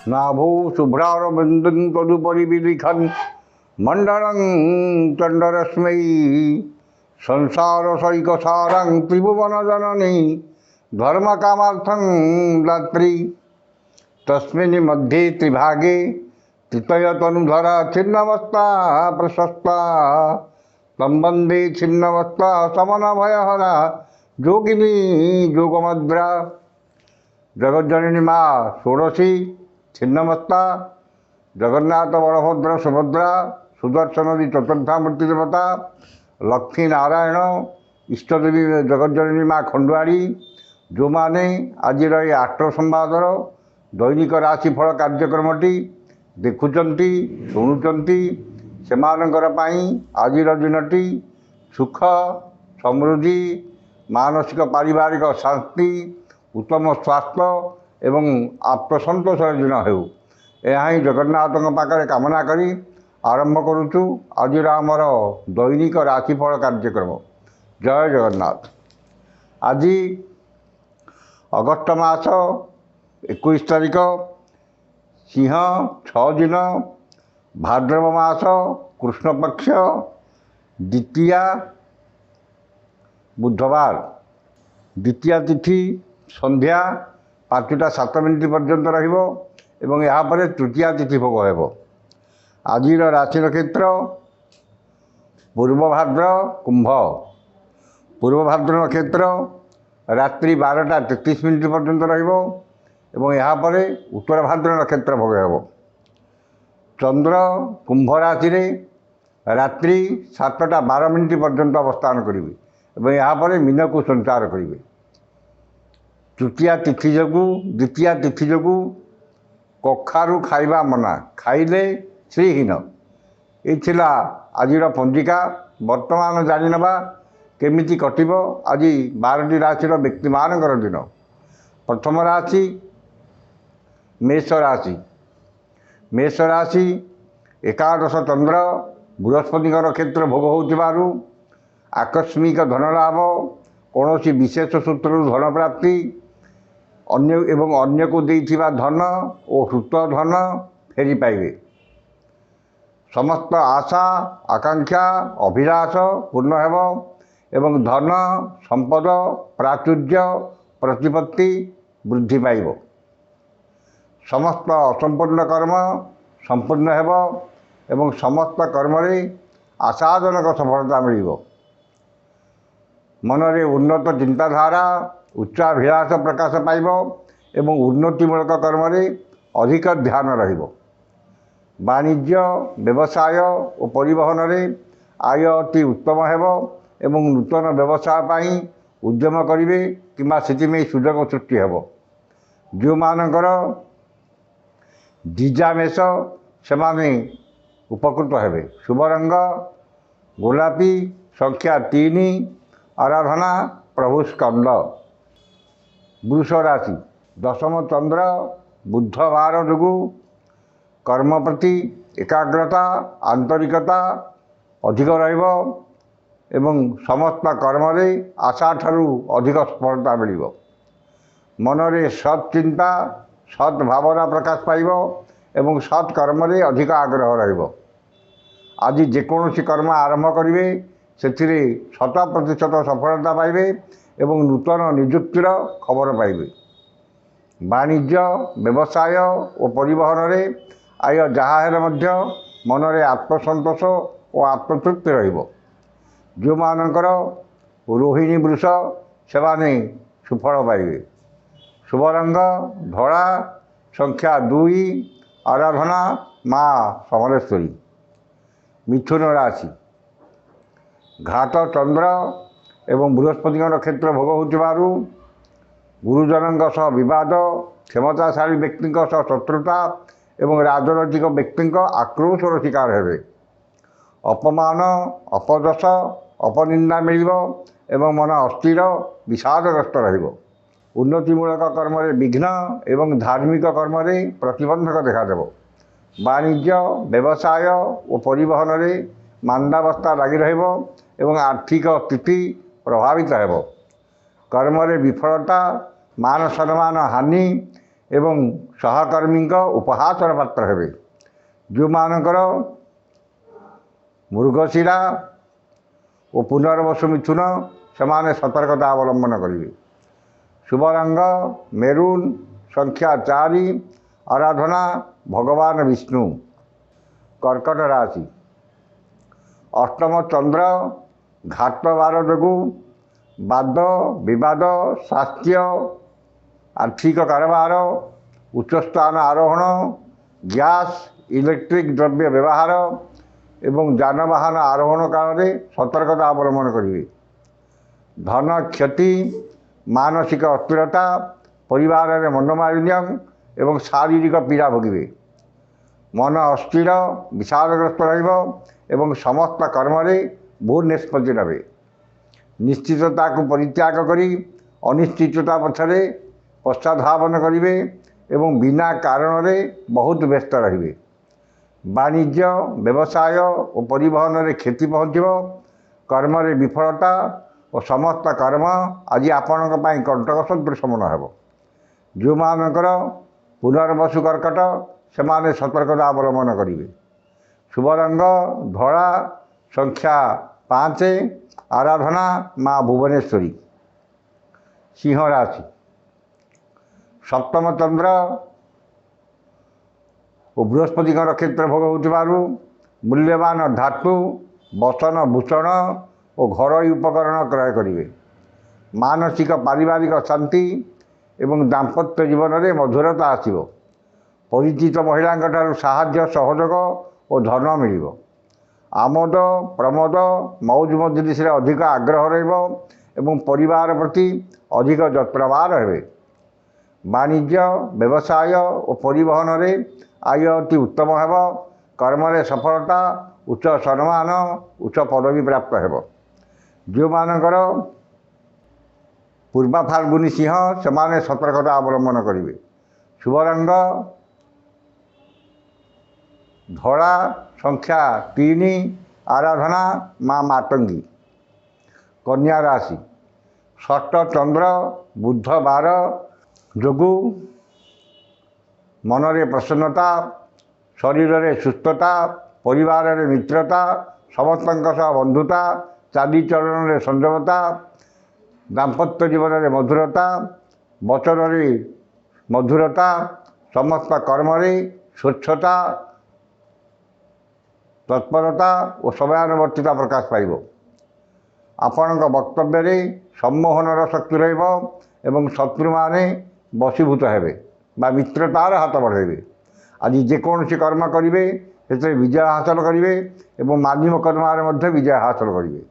नाभौ शुभ्रारविन्दं तदुपरि विलिखन् मण्डलं चण्डरश्मै संसारसैकसारं त्रिभुवनजननी धर्मकामार्थं दात्री तस्मिन् मध्ये त्रिभागे त्रितयतनुधरा छिन्नमस्ता प्रशस्ता तं वन्दे छिन्नमस्ता समनभयहरा योगिनी योगमद्रा जगज्जननी माँ षोड़शी छिन्नमस्ता जगन्नाथ बलभद्र सुभद्रा सुदर्शनदी चतुर्था मूर्ति देवता लक्ष्मी नारायण इष्टदेवी जगज्जननी माँ खंडुआड़ी जो माने आज ये आष्ट संवादर दैनिक राशिफल कार्यक्रमटी देखुंट शुणुंट से आज दिनटी सुख समृद्धि मानसिक पारिवारिक शांति उत्तम स्वास्थ्य एवं आत्मसंतोष दिन हो यह जगन्नाथ पाखे कामना करी आरंभ करुचु आज आमर दैनिक राशिफल कार्यक्रम। जय जगन्नाथ। आज अगस्ट मास 21 तारीख सिंह 6 दिन भाद्रव मास कृष्णपक्ष द्वितीया बुधवार द्वितीया तिथि संध्या 5टा 7 मिनिट पर्यंत रहिबो एवं यहाँ पर तृतीया तिथि भोग हेबो। आज राशि नक्षत्र पूर्व भाद्र कुंभ पूर्व भाद्र नक्षत्र रात्रि 12टा 33 मिनिट पर्यंत रहिबो एवं यहाँ पर उत्तर भाद्र नक्षत्र भोग हेबो। चंद्र कुंभ राशि रे रात्रि 7टा 12 मिनिट पर्यंत अवस्थान करिवे एवं यहाँ पर मीन को संचार करिवे। तृतीया तिथि जोगु द्वितीया तिथि जोगु कखारु खाइबा मना खाइले श्रीहीन ये आज पंजिका वर्तमान जानिनबा केमिति कटिबो। आज 12टी राशि व्यक्ति मानकर दिन। प्रथम राशि मेष राशि। मेष राशि एकादश चंद्र बृहस्पति नक्षत्र भोग होतिबारु आकस्मिक धन लाभ कौन विशेष सूत्र धन प्राप्ति अन्य एवं अन्य को देइथिबा धन और हृत धन फेरी पाइबे। समस्त आशा आकांक्षा अभिलाष पूर्ण हेब एवं धन संपद प्राचुर्य प्रतिपत्ति वृद्धि पाइब। समस्त असंपूर्ण कर्म संपूर्ण हेब एवं समस्त कर्म रे आशाजनक सफलता मिलिब। मनरे उन्नत चिंताधारा उच्चाभिलाष प्रकाश पाइब एवं उन्नतिमूलक कर्म रे अधिक ध्यान रहिब। वाणिज्य व्यवसाय और परिवहन रे आय अति उत्तम हेब एवं नूतन व्यवसाय पाई उद्यम करिवे किंबा सेतिमे सुजोग सृष्टि हेब। जो मानकर द्विजामेष सेमाने उपकृत हेबे। शुभ रंग गोलापी संख्या 3 आराधना प्रभु स्कंद। वृष राशि दशम चंद्र बुधवार जोगु कर्म प्रति एकाग्रता आंतरिकता अधिक रहिबो एवं समस्त कर्म रे आशा ठारू अधिक सफलता मिलिबो। मनरे सत् चिंता सत् भावना प्रकाश पाइबो एवं सत् कर्म रे अधिक आग्रह रहिबो। आज जेकोसी कर्म आरंभ करिवे सेथिरे 100% सफलता पाइबे एवं नूतन नियुक्तिर खबर पाइबे। वाणिज्य व्यवसाय और परिवहन रे आय जहाँ हेले मध्य मनरे आत्मसंतोष और आत्मतृप्ति रहिबो। जो मानकर रोहिणी वृष सेमाने सुफल पाइबे। शुभ रंग धड़ा संख्या 2 आराधना माँ समलेश्वरी। मिथुन राशि घाट चंद्र एवं बृहस्पति नक्षत्र भोग होतिबारु गुरुजनों सह विवाद क्षमताशाली व्यक्ति सह शत्रुता एवं राजनैतिक व्यक्ति आक्रोशर शिकार हेबे। अपमान अपदश अपनिंदा मिलिब एवं मन अस्थिर विषादग्रस्त रहिब। उन्नतिमूलक कर्म रे विघ्न एवं धार्मिक कर्म रे प्रतिबंधक देखादेव। वाणिज्य व्यवसाय और परिवहन रे मांदावस्था लगी रहिब एवं आर्थिक स्थिति प्रभावित हेब। कर्म रे विफलता मान सम्मान हानि ଏବଂ ସହକର୍ମୀଙ୍କ ଉପହାସର ପାତ୍ର ହେବେ। ଯେଉଁମାନଙ୍କର ମୃଗଶିରା ଓ ପୁନର୍ବସୁ ମିଥୁନ ସେମାନେ ସତର୍କତା ଅବଲମ୍ବନ କରିବେ। ଶୁଭ ରଙ୍ଗ ମେରୁନ୍, ସଂଖ୍ୟା 4, ଆରାଧନା ଭଗବାନ ବିଷ୍ଣୁ। କର୍କଟ ରାଶି, ଅଷ୍ଟମ ଚନ୍ଦ୍ର ଘାତ ବାର ଯୋଗୁଁ ବାଦ ବିବାଦ, ସ୍ୱାସ୍ଥ୍ୟ, ଆର୍ଥିକ କାରବାର, ଉଚ୍ଚସ୍ଥାନ ଆରୋହଣ, ଗ୍ୟାସ୍ ଇଲେକ୍ଟ୍ରିକ୍ ଦ୍ରବ୍ୟ ବ୍ୟବହାର ଏବଂ ଯାନବାହନ ଆରୋହଣ କାଳରେ ସତର୍କତା ଅବଲମ୍ବନ କରିବେ। ଧନ କ୍ଷତି, ମାନସିକ ଅସ୍ଥିରତା, ପରିବାରରେ ମନୋମାଳିନ୍ୟ ଏବଂ ଶାରୀରିକ ପୀଡ଼ା ଭୋଗିବେ। ମନ ଅସ୍ଥିର ବିଷାଦଗ୍ରସ୍ତ ରହିବ ଏବଂ ସମସ୍ତ କର୍ମରେ ଭୁଲ ନିଷ୍ପତ୍ତି ନେବେ। ନିଶ୍ଚିତତାକୁ ପରିତ୍ୟାଗ କରି ଅନିଶ୍ଚିତତା ପଛରେ ପଶ୍ଚାଧାବନ କରିବେ ଏବଂ ବିନା କାରଣରେ ବହୁତ ବ୍ୟସ୍ତ ରହିବେ। ବାଣିଜ୍ୟ, ବ୍ୟବସାୟ ଓ ପରିବହନରେ କ୍ଷତି ପହଞ୍ଚିବ। କର୍ମରେ ବିଫଳତା ଓ ସମସ୍ତ କର୍ମ ଆଜି ଆପଣଙ୍କ ପାଇଁ କଣ୍ଟକ ସଦୃଶ ମନେ ହେବ। ଯେଉଁମାନଙ୍କର ପୁନର୍ବସୁ କର୍କଟ ସେମାନେ ସତର୍କତା ଅବଲମ୍ବନ କରିବେ। ଶୁଭ ରଙ୍ଗ ଧଳା, ସଂଖ୍ୟା 5, ଆରାଧନା ମା ଭୁବନେଶ୍ୱରୀ। ସିଂହ ରାଶି, ସପ୍ତମ ଚନ୍ଦ୍ର ଓ ବୃହସ୍ପତିଙ୍କ ନକ୍ଷତ୍ର ଭୋଗ ହେଉଥିବାରୁ ମୂଲ୍ୟବାନ ଧାତୁ, ବସନ ଭୂଷଣ ଓ ଘରୋଇ ଉପକରଣ କ୍ରୟ କରିବେ। ମାନସିକ ପାରିବାରିକ ଶାନ୍ତି ଏବଂ ଦାମ୍ପତ୍ୟ ଜୀବନରେ ମଧୁରତା ଆସିବ। ପରିଚିତ ମହିଳାଙ୍କଠାରୁ ସାହାଯ୍ୟ, ସହଯୋଗ ଓ ଧନ ମିଳିବ। ଆମୋଦ ପ୍ରମୋଦ, ମଉଜ ମଜଲିସରେ ଅଧିକ ଆଗ୍ରହ ରହିବ ଏବଂ ପରିବାର ପ୍ରତି ଅଧିକ ଯତ୍ନବାନ ହେବେ। ବାଣିଜ୍ୟ, ବ୍ୟବସାୟ ଓ ପରିବହନରେ ଆୟ ଅତି ଉତ୍ତମ ହେବ। କର୍ମରେ ସଫଳତା, ଉଚ୍ଚ ସମ୍ମାନ, ଉଚ୍ଚ ପଦବୀ ପ୍ରାପ୍ତ ହେବ। ଯେଉଁମାନଙ୍କର ପୂର୍ବା ଫାଲ୍ଗୁନୀ ସିଂହ ସେମାନେ ସତର୍କତା ଅବଲମ୍ବନ କରିବେ। ଶୁଭ ରଙ୍ଗ ଧଳା, ସଂଖ୍ୟା 3, ଆରାଧନା ମା ମାତଙ୍ଗୀ। କନ୍ୟା ରାଶି, ଷଷ୍ଠ ଚନ୍ଦ୍ର ବୁଧବାର ଯୋଗୁଁ ମନରେ ପ୍ରସନ୍ନତା, ଶରୀରରେ ସୁସ୍ଥତା, ପରିବାରରେ ମିତ୍ରତା, ସମସ୍ତଙ୍କ ସହ ବନ୍ଧୁତା, ଚାଲିଚଳନରେ ସଂଯମତା, ଦାମ୍ପତ୍ୟ ଜୀବନରେ ମଧୁରତା, ବଚନରେ ମଧୁରତା, ସମସ୍ତ କର୍ମରେ ସ୍ୱଚ୍ଛତା, ତତ୍ପରତା ଓ ସମୟାନୁବର୍ତ୍ତିତା ପ୍ରକାଶ ପାଇବ। ଆପଣଙ୍କ ବକ୍ତବ୍ୟରେ ସମ୍ମୋହନର ଶକ୍ତି ରହିବ ଏବଂ ଶତ୍ରୁମାନେ ବଶୀଭୂତ ହେବେ ବା ମିତ୍ରତାର ହାତ ବଢ଼ାଇବେ। ଆଜି ଯେକୌଣସି କର୍ମ କରିବେ ସେଥିରେ ବିଜୟ ହାସଲ କରିବେ ଏବଂ ମାଧ୍ୟମ କର୍ମରେ ମଧ୍ୟ ବିଜୟ ହାସଲ କରିବେ।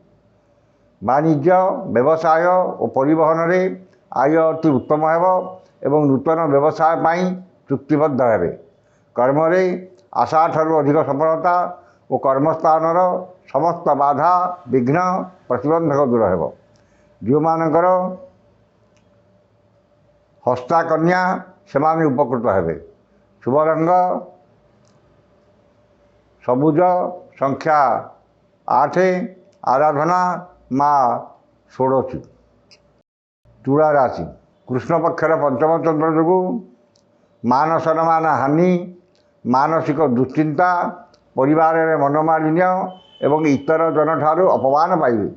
ବାଣିଜ୍ୟ, ବ୍ୟବସାୟ ଓ ପରିବହନରେ ଆୟ ଅତି ଉତ୍ତମ ହେବ ଏବଂ ନୂତନ ବ୍ୟବସାୟ ପାଇଁ ଚୁକ୍ତିବଦ୍ଧ ହେବେ। କର୍ମରେ ଆଶାଠାରୁ ଅଧିକ ସଫଳତା ଓ କର୍ମସ୍ଥାନର ସମସ୍ତ ବାଧା, ବିଘ୍ନ, ପ୍ରତିବନ୍ଧକ ଦୂର ହେବ। ଯେଉଁମାନଙ୍କର ହସ୍ତା କନ୍ୟା ସେମାନେ ଉପକୃତ ହେବେ। ଶୁଭ ରଙ୍ଗ ସବୁଜ, ସଂଖ୍ୟା 8, ଆରାଧନା ମା ଷୋଡ଼ଶୀ। ତୁଳା ରାଶି, କୃଷ୍ଣ ପକ୍ଷର ପଞ୍ଚମ ଚନ୍ଦ୍ର ଯୋଗୁଁ ମାନ ସମ୍ମାନ ହାନି, ମାନସିକ ଦୁଶ୍ଚିନ୍ତା, ପରିବାରରେ ମନୋମାଳିନ୍ୟ ଏବଂ ଇତର ଜନଠାରୁ ଅପମାନ ପାଇବେ।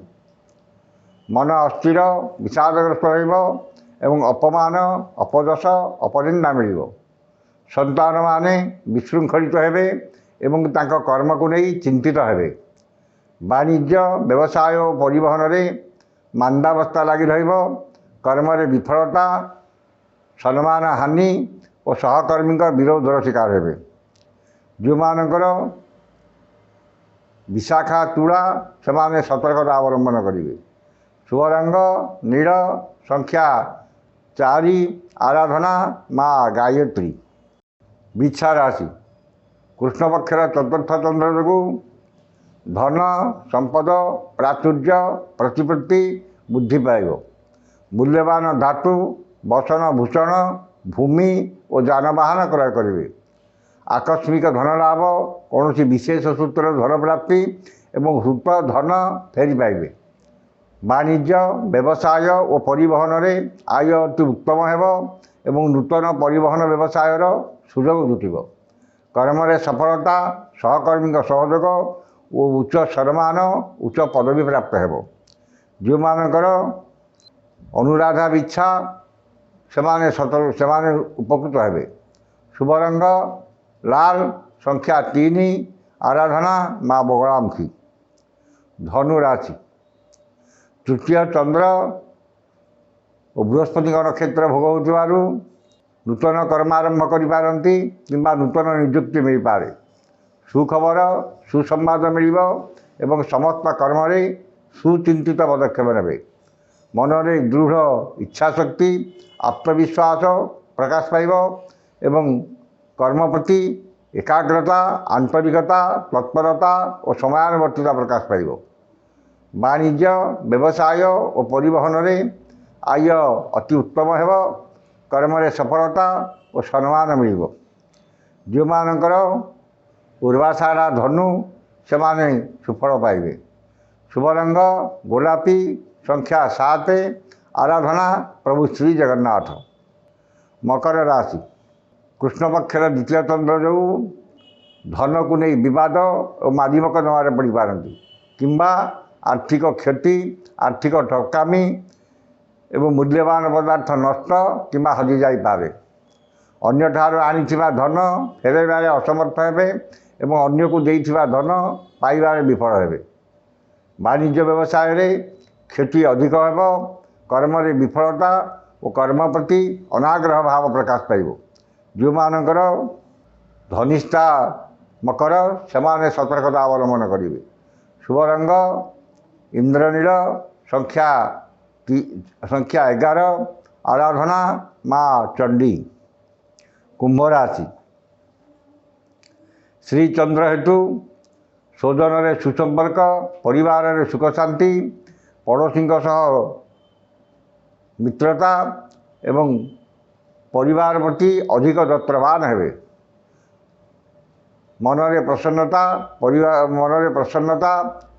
ମନ ଅସ୍ଥିର ବିଷାଦଗ୍ରସ୍ତ ରହିବ ଏବଂ ଅପମାନ, ଅପଯଶ, ଅପନିନ୍ଦା ମିଳିବ। ସନ୍ତାନମାନେ ବିଶୃଙ୍ଖଳିତ ହେବେ ଏବଂ ତାଙ୍କ କର୍ମକୁ ନେଇ ଚିନ୍ତିତ ହେବେ। ବାଣିଜ୍ୟ, ବ୍ୟବସାୟ ଓ ପରିବହନରେ ମାନ୍ଦାବସ୍ଥା ଲାଗି ରହିବ। କର୍ମରେ ବିଫଳତା, ସମ୍ମାନ ହାନି ଓ ସହକର୍ମୀଙ୍କ ବିରୋଧର ଶିକାର ହେବେ। ଯେଉଁମାନଙ୍କର ବିଶାଖା ତୁଳା ସେମାନେ ସତର୍କତା ଅବଲମ୍ବନ କରିବେ। ଶୁଭ ରଙ୍ଗ ନୀଳ, ସଂଖ୍ୟା 4, ଆରାଧନା ମା ଗାୟତ୍ରୀ। ବିଛା ରାଶି, କୃଷ୍ଣ ପକ୍ଷର ଚତୁର୍ଥ ଚନ୍ଦ୍ର ଯୋଗୁଁ ଧନ, ସମ୍ପଦ, ପ୍ରାଚୁର୍ଯ୍ୟ, ପ୍ରତିପତ୍ତି ବୃଦ୍ଧି ପାଇବ। ମୂଲ୍ୟବାନ ଧାତୁ, ବସନ ଭୂଷଣ, ଭୂମି ଓ ଯାନବାହନ କ୍ରୟ କରିବେ। ଆକସ୍ମିକ ଧନ ଲାଭ, କୌଣସି ବିଶେଷ ସୂତ୍ରରେ ଧନ ପ୍ରାପ୍ତି ଏବଂ ହୃତ ଧନ ଫେରି ପାଇବେ। ବାଣିଜ୍ୟ, ବ୍ୟବସାୟ ଓ ପରିବହନରେ ଆୟ ଅତି ଉତ୍ତମ ହେବ ଏବଂ ନୂତନ ପରିବହନ ବ୍ୟବସାୟର ସୁଯୋଗ ଜୁଟିବ। କର୍ମରେ ସଫଳତା, ସହକର୍ମୀଙ୍କ ସହଯୋଗ ଓ ଉଚ୍ଚ ସମ୍ମାନ, ଉଚ୍ଚ ପଦବୀ ପ୍ରାପ୍ତ ହେବ। ଯେଉଁମାନଙ୍କର ଅନୁରାଧା ବିଚ୍ଛା ସେମାନେ ଉପକୃତ ହେବେ। ଶୁଭ ରଙ୍ଗ ଲାଲ, ସଂଖ୍ୟା 3, ଆରାଧନା ମା ବଗଳାମୁଖୀ। ଧନୁ ରାଶି, ତୃତୀୟ ଚନ୍ଦ୍ର ଓ ବୃହସ୍ପତିଙ୍କ ନକ୍ଷତ୍ର ଭୋଗ ହେଉଥିବାରୁ ନୂତନ କର୍ମ ଆରମ୍ଭ କରିପାରନ୍ତି କିମ୍ବା ନୂତନ ନିଯୁକ୍ତି ମିଳିପାରେ। ସୁଖବର, ସୁସମ୍ବାଦ ମିଳିବ ଏବଂ ସମସ୍ତ କର୍ମରେ ସୁଚିନ୍ତିତ ପଦକ୍ଷେପ ନେବେ। ମନରେ ଦୃଢ଼ ଇଚ୍ଛାଶକ୍ତି, ଆତ୍ମବିଶ୍ୱାସ ପ୍ରକାଶ ପାଇବ ଏବଂ କର୍ମ ପ୍ରତି ଏକାଗ୍ରତା, ଆନ୍ତରିକତା, ତତ୍ପରତା ଓ ସମୟାନୁବର୍ତ୍ତିତା ପ୍ରକାଶ ପାଇବ। ବାଣିଜ୍ୟ, ବ୍ୟବସାୟ ଓ ପରିବହନରେ ଆୟ ଅତି ଉତ୍ତମ ହେବ। କର୍ମରେ ସଫଳତା ଓ ସମ୍ମାନ ମିଳିବ। ଯେଉଁମାନଙ୍କର ଉର୍ବାସାରା ଧନୁ ସେମାନେ ସୁଫଳ ପାଇବେ। ଶୁଭ ରଙ୍ଗ ଗୋଲାପୀ, ସଂଖ୍ୟା 7, ଆରାଧନା ପ୍ରଭୁ ଶ୍ରୀ ଜଗନ୍ନାଥ। ମକର ରାଶି, କୃଷ୍ଣପକ୍ଷର ଦ୍ୱିତୀୟ ଚନ୍ଦ୍ର ଯୋଗୁଁ ଧନକୁ ନେଇ ବିବାଦ ଓ ମାଲିମକଦ୍ଦମାରେ ପଡ଼ିପାରନ୍ତି କିମ୍ବା ଆର୍ଥିକ କ୍ଷତି, ଆର୍ଥିକ ଠକାମି ଏବଂ ମୂଲ୍ୟବାନ ପଦାର୍ଥ ନଷ୍ଟ କିମ୍ବା ହଜିଯାଇପାରେ। ଅନ୍ୟଠାରୁ ଆଣିଥିବା ଧନ ଫେରାଇବାରେ ଅସମର୍ଥ ହେବେ ଏବଂ ଅନ୍ୟକୁ ଦେଇଥିବା ଧନ ପାଇବାରେ ବିଫଳ ହେବେ। ବାଣିଜ୍ୟ ବ୍ୟବସାୟରେ କ୍ଷତି ଅଧିକ ହେବ। କର୍ମରେ ବିଫଳତା ଓ କର୍ମ ପ୍ରତି ଅନାଗ୍ରହ ଭାବ ପ୍ରକାଶ ପାଇବ। ଯେଉଁମାନଙ୍କର ଧନିଷ୍ଠା ମକର ସେମାନେ ସତର୍କତା ଅବଲମ୍ବନ କରିବେ। ଶୁଭ ରଙ୍ଗ ଇନ୍ଦ୍ରନୀଳ, ସଂଖ୍ୟା 11, ଆରାଧନା ମା ଚଣ୍ଡୀ। କୁମ୍ଭ ରାଶି, ଶ୍ରୀଚନ୍ଦ୍ର ହେତୁ ସ୍ୱଜନରେ ସୁସମ୍ପର୍କ, ପରିବାରରେ ସୁଖ ଶାନ୍ତି, ପଡ଼ୋଶୀଙ୍କ ସହ ମିତ୍ରତା ଏବଂ ପରିବାର ପ୍ରତି ଅଧିକ ଯତ୍ନବାନ ହେବେ। ମନରେ ପ୍ରସନ୍ନତା,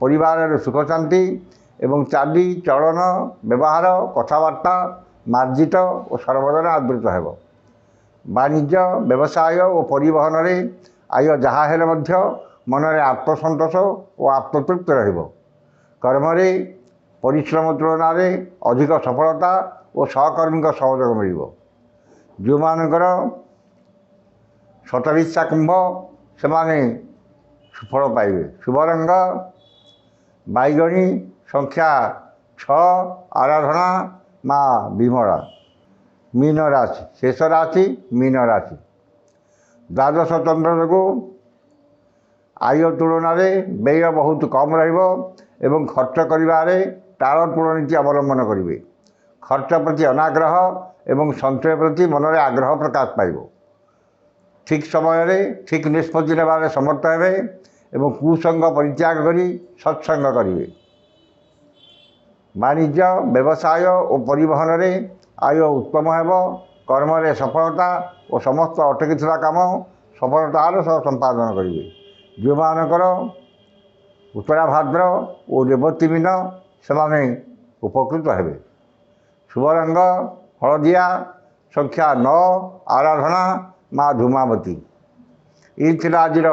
ପରିବାରରେ ସୁଖ ଶାନ୍ତି ଏବଂ ଚାଲି ଚଳନ, ବ୍ୟବହାର, କଥାବାର୍ତ୍ତା ମାର୍ଜିତ ଓ ସର୍ବଦା ଆଦୃତ ହେବ। ବାଣିଜ୍ୟ, ବ୍ୟବସାୟ ଓ ପରିବହନରେ ଆୟ ଯାହା ହେଲେ ମଧ୍ୟ ମନରେ ଆତ୍ମସନ୍ତୋଷ ଓ ଆତ୍ମତୃପ୍ତି ରହିବ। କର୍ମରେ ପରିଶ୍ରମ ତୁଳନାରେ ଅଧିକ ସଫଳତା ଓ ସହକର୍ମୀଙ୍କ ସହଯୋଗ ମିଳିବ। ଯେଉଁମାନଙ୍କର ଶତଭିଷା କୁମ୍ଭ ସେମାନେ ସୁଫଳ ପାଇବେ। ଶୁଭ ରଙ୍ଗ ବାଇଗଣୀ, ସଂଖ୍ୟା 6, ଆରାଧନା ମା ବିମଳା। ମୀନ ରାଶି, ଶେଷ ରାଶି ମୀନ ରାଶି। ଦ୍ୱାଦଶ ଚନ୍ଦ୍ର ଯୋଗୁଁ ଆୟ ତୁଳନାରେ ବ୍ୟୟ ବହୁତ କମ୍ ରହିବ ଏବଂ ଖର୍ଚ୍ଚ କରିବାରେ ଟାଳଟୁଳ ନୀତି ଅବଲମ୍ବନ କରିବେ। ଖର୍ଚ୍ଚ ପ୍ରତି ଅନାଗ୍ରହ ଏବଂ ସଞ୍ଚୟ ପ୍ରତି ମନରେ ଆଗ୍ରହ ପ୍ରକାଶ ପାଇବ। ଠିକ୍ ସମୟରେ ଠିକ୍ ନିଷ୍ପତ୍ତି ନେବାରେ ସମର୍ଥ ହେବେ ଏବଂ କୁସଙ୍ଗ ପରିତ୍ୟାଗ କରି ସତ୍ସଙ୍ଗ କରିବେ। ବାଣିଜ୍ୟ, ବ୍ୟବସାୟ ଓ ପରିବହନରେ ଆୟ ଉତ୍ତମ ହେବ। କର୍ମରେ ସଫଳତା ଓ ସମସ୍ତ ଅଟକିଥିବା କାମ ସଫଳତାର ସହ ସମ୍ପାଦନ କରିବେ। ଯେଉଁମାନଙ୍କର ଉତ୍ତରା ଭାଦ୍ର ଓ ରେବତୀ ମୀନ ସେମାନେ ଉପକୃତ ହେବେ। ଶୁଭ ରଙ୍ଗ ହଳଦିଆ, ସଂଖ୍ୟା 9, ଆରାଧନା ମା ଧୂମାବତୀ। ଏହି ଥିଲା ଆଜିର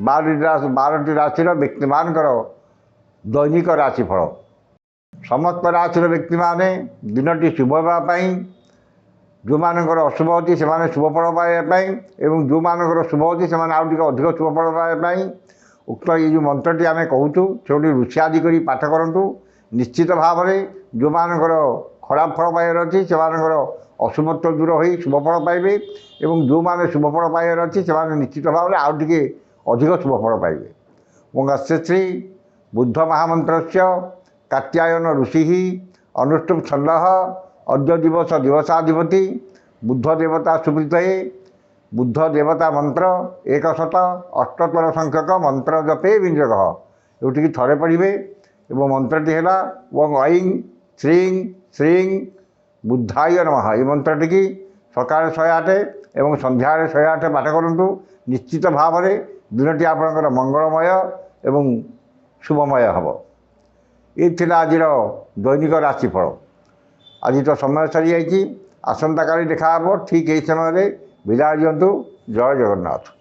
12ଟି ରାଶିର ବ୍ୟକ୍ତିମାନଙ୍କର ଦୈନିକ ରାଶିଫଳ। ସମସ୍ତ ରାଶିର ବ୍ୟକ୍ତିମାନେ ଦିନଟି ଶୁଭ ହେବା ପାଇଁ, ଯେଉଁମାନଙ୍କର ଅଶୁଭ ଅଛି ସେମାନେ ଶୁଭ ଫଳ ପାଇବା ପାଇଁ ଏବଂ ଯେଉଁମାନଙ୍କର ଶୁଭ ଅଛି ସେମାନେ ଆଉ ଟିକେ ଅଧିକ ଶୁଭ ଫଳ ପାଇବା ପାଇଁ ଉକ୍ତ ଏଇ ଯେଉଁ ମନ୍ତ୍ରଟି ଆମେ କହୁଛୁ ସେଠି ରୁଚି ଆଦି କରି ପାଠ କରନ୍ତୁ। ନିଶ୍ଚିତ ଭାବରେ ଯେଉଁମାନଙ୍କର ଖରାପ ଫଳ ପାଇବାର ଅଛି ସେମାନଙ୍କର ଅଶୁଭତ୍ୱ ଦୂର ହୋଇ ଶୁଭ ଫଳ ପାଇବେ ଏବଂ ଯେଉଁମାନେ ଶୁଭ ଫଳ ପାଇବାର ଅଛି ସେମାନେ ନିଶ୍ଚିତ ଭାବରେ ଆଉ ଟିକେ ଅଧିକ ଶୁଭ ଫଳ ପାଇବେ। ଶ୍ରୀ ବୁଦ୍ଧ ମହାମନ୍ତ୍ରସ୍ୟ କାତ୍ୟାୟନ ଋଷି ଅନୁଷ୍ଠୁପ୍ ଛନ୍ଦଃ ଅଦ୍ୟ ଦିବସାଧିପତି ବୁଦ୍ଧ ଦେବତା ସୁବ୍ରତୟେ। ବୁଦ୍ଧ ଦେବତା ମନ୍ତ୍ର 178 ସଂଖ୍ୟକ ମନ୍ତ୍ର ଜପେ ବିନିଯୋଗ। ଏଠିକି ଥରେ ପଢ଼ିବେ ଏବଂ ମନ୍ତ୍ରଟି ହେଲା ଓଂ ଐଂ ଶ୍ରୀଂ ଶ୍ରୀଂ ବୁଦ୍ଧାୟ ନମଃ। ଏହି ମନ୍ତ୍ରଟିକି ସକାଳେ 108 ଏବଂ ସନ୍ଧ୍ୟାରେ 108 ପାଠ କରନ୍ତୁ। ନିଶ୍ଚିତ ଭାବରେ ଦିନଟି ଆପଣଙ୍କର ମଙ୍ଗଳମୟ ଏବଂ ଶୁଭମୟ ହେବ। ଏ ଥିଲା ଆଜିର ଦୈନିକ ରାଶିଫଳ। ଆଜି ତ ସମୟ ସରିଯାଇଛି। ଆସନ୍ତାକାଲି ଦେଖା ହେବ ଠିକ୍ ଏହି ସମୟରେ। ବିଦାୟ ଦିଅନ୍ତୁ। ଜୟ ଜଗନ୍ନାଥ।